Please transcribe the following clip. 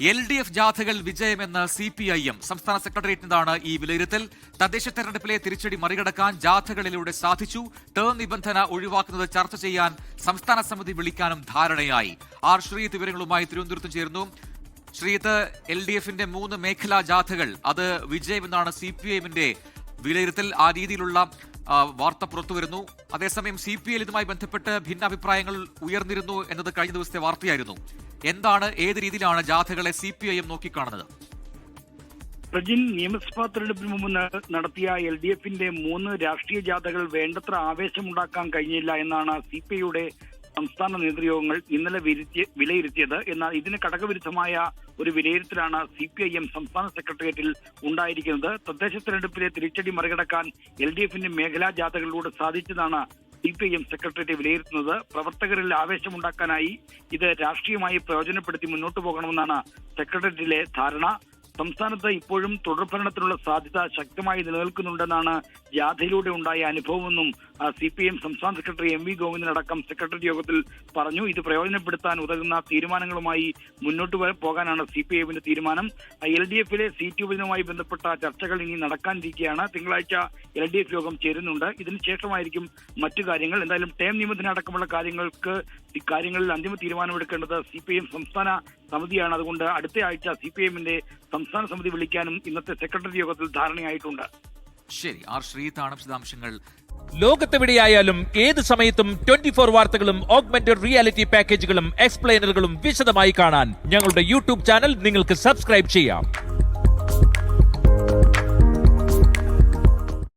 LDF ജാഥകൾ വിജയമെന്ന് CPIM സംസ്ഥാന സെക്രട്ടേറിയറ്റിനാണ് ഈ വിലയിരുത്തൽ. തദ്ദേശ തെരഞ്ഞെടുപ്പിലെ തിരിച്ചടി മറികടക്കാൻ ജാഥകളിലൂടെ സാധിച്ചു. ടേം നിബന്ധന ഒഴിവാക്കുന്നത് ചർച്ച ചെയ്യാൻ സംസ്ഥാന സമിതി വിളിക്കാനും ധാരണയായി. ആർ ശ്രീത്ത് വിവരങ്ങളുമായി തിരുവനന്തപുരത്ത് ചേർന്നു. ശ്രീത്ത്, LDFന്റെ 3 മേഖലാ ജാഥകൾ അത് വിജയമെന്നാണ് CPIMന്റെ വിലയിരുത്തൽ. ആ രീതിയിലുള്ള വാർത്ത പുറത്തുവരുന്നു. അതേസമയം CPL ഇതുമായി ബന്ധപ്പെട്ട് ഭിന്നാഭിപ്രായങ്ങൾ ഉയർന്നിരുന്നു എന്നത് കഴിഞ്ഞ ദിവസത്തെ വാർത്തയായിരുന്നു. എന്താണ്, ഏത് രീതിയിലാണ് ജാഥകളെ CPIM നോക്കിക്കാണുന്നത്? പ്രജിൻ, നിയമസഭാ തെരഞ്ഞെടുപ്പിന് മുമ്പ് നടത്തിയ LDFന്റെ 3 രാഷ്ട്രീയ ജാഥകൾ വേണ്ടത്ര ആവേശമുണ്ടാക്കാൻ കഴിഞ്ഞില്ല എന്നാണ് CPIയുടെ സംസ്ഥാന നേതൃയോഗങ്ങൾ ഇന്നലെ വിലയിരുത്തിയത്. എന്നാൽ ഇതിന് കടകവിരുദ്ധമായ ഒരു വിലയിരുത്തലാണ് CPIM സംസ്ഥാന സെക്രട്ടേറിയറ്റിൽ ഉണ്ടായിരിക്കുന്നത്. തദ്ദേശ തെരഞ്ഞെടുപ്പിലെ തിരിച്ചടി മറികടക്കാൻ LDFന്റെ മേഖലാ ജാഥകളിലൂടെ സാധിച്ചതാണ് CPIM സെക്രട്ടേറിയറ്റ് വിലയിരുത്തുന്നത്. പ്രവർത്തകരിൽ ആവേശമുണ്ടാക്കാനായി ഇത് രാഷ്ട്രീയമായി പ്രയോജനപ്പെടുത്തി മുന്നോട്ടു പോകണമെന്നാണ് സെക്രട്ടേറിയറ്റിലെ ധാരണ. സംസ്ഥാനത്ത് ഇപ്പോഴും തുടർഭരണത്തിനുള്ള സാധ്യത ശക്തമായി നിലനിൽക്കുന്നുണ്ടെന്നാണ് ജാഥയിലൂടെ ഉണ്ടായ അനുഭവമെന്നും CPIM സംസ്ഥാന സെക്രട്ടറി MV ഗോവിന്ദനടക്കം സെക്രട്ടേറിയറ്റ് യോഗത്തിൽ പറഞ്ഞു. ഇത് പ്രയോജനപ്പെടുത്താൻ ഉതകുന്ന തീരുമാനങ്ങളുമായി മുന്നോട്ട് പോകാനാണ് CPIMന്റെ തീരുമാനം. LDFലെ സീറ്റ് വിഭജനവുമായി ബന്ധപ്പെട്ട ചർച്ചകൾ ഇനി നടക്കാനിരിക്കുകയാണ്. തിങ്കളാഴ്ച LDF യോഗം ചേരുന്നുണ്ട്. ഇതിനുശേഷമായിരിക്കും മറ്റു കാര്യങ്ങൾ. എന്തായാലും ടേം നിബന്ധന അടക്കമുള്ള കാര്യങ്ങളിൽ അന്തിമ തീരുമാനമെടുക്കേണ്ടത് CPIM സംസ്ഥാന സമിതിയാണ്. അതുകൊണ്ട് അടുത്ത ആഴ്ച CPIMന്റെ സംസ്ഥാന സമിതി വിളിക്കാനും ഇന്നത്തെ സെക്രട്ടറി യോഗത്തിൽ ധാരണയായിട്ടുണ്ട്. ശരി, ആർ ശ്രീത്താണ് വിശദാംശങ്ങൾ. ലോകത്തെവിടെയായാലും ഏത് സമയത്തും 24 വാർത്തകളും ഓഗ്മെന്റഡ് റിയാലിറ്റി പാക്കേജുകളും എക്സ്പ്ലെയിനറുകളും വിശദമായി കാണാൻ ഞങ്ങളുടെ YouTube ചാനൽ നിങ്ങൾക്ക് സബ്സ്ക്രൈബ് ചെയ്യാം.